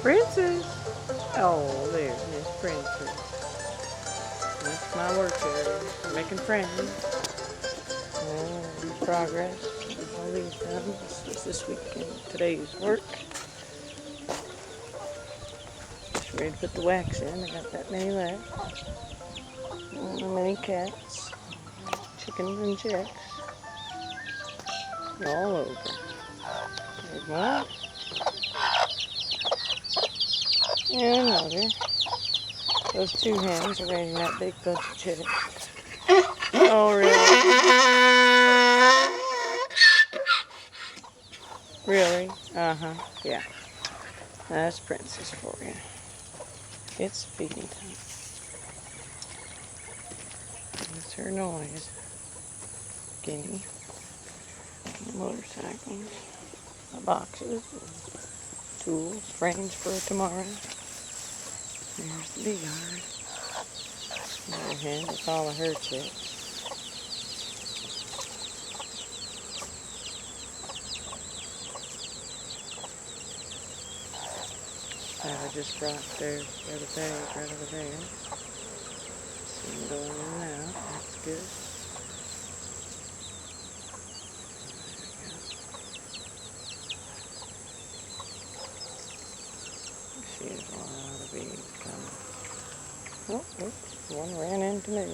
Princess. Oh, there's Miss Princess. That's my work area. Making friends. Progress. All these done. This is this weekend. Today's work. Just ready to put the wax in. I got that many left. Many cats. Chickens and chicks. All over. There's one. And another. Those two hens are raising that big bunch of chicks. Oh, really? Really? Uh-huh. Yeah. That's Princess for you. It's feeding time. That's her noise. Guinea. Motorcycles. Boxes. Tools. Frames for tomorrow. There's the beehive. Another hen. That's all of her chicks. I just brought their other bag right over there. See them going in and out. That's good. See, there's a lot of bees coming. Oh, oops, one ran into me.